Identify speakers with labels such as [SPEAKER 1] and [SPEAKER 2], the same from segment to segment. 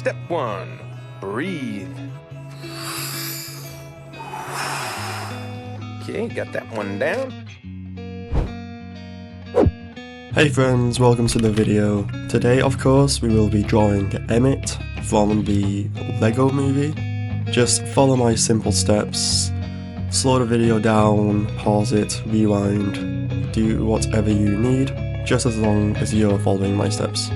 [SPEAKER 1] Step 1. Breathe. Okay, got that one down.
[SPEAKER 2] Hey friends, welcome to the video. Today, of course, we will be drawing Emmett from the Lego movie. Just follow my simple steps, slow the video down, pause it, rewind, do whatever you need, just as long as you're following my steps.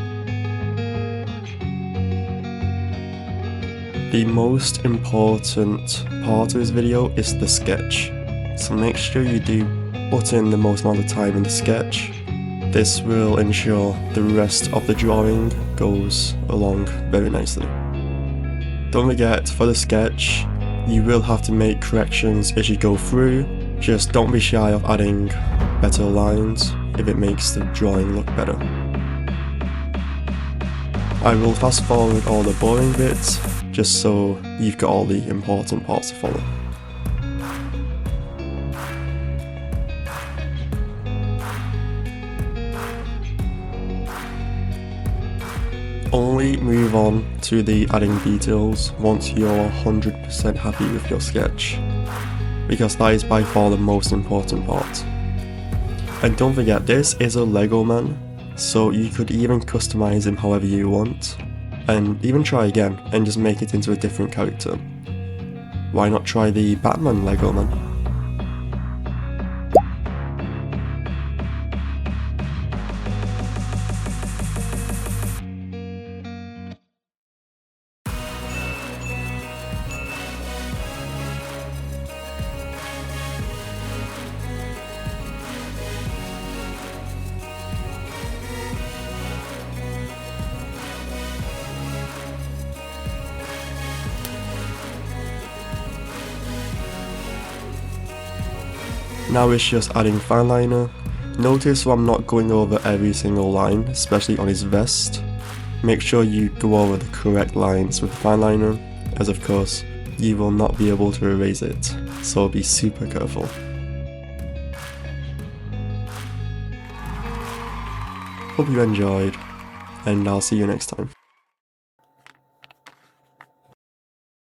[SPEAKER 2] The most important part of this video is the sketch, so make sure you do put in the most amount of time in the sketch. This will ensure the rest of the drawing goes along very nicely. Don't forget, for the sketch, you will have to make corrections as you go through. Just don't be shy of adding better lines if it makes the drawing look better. I will fast forward all the boring bits, just so you've got all the important parts to follow. Only move on to the adding details once you're 100% happy with your sketch, because that is by far the most important part. And don't forget, this is a Lego man, so you could even customize him however you want, and even try again and just make it into a different character. Why not try the Batman Lego man? Now it's just adding Fineliner. Notice I'm not going over every single line, especially on his vest. Make sure you go over the correct lines with Fineliner, as of course, you will not be able to erase it, so be super careful. Hope you enjoyed, and I'll see you next time.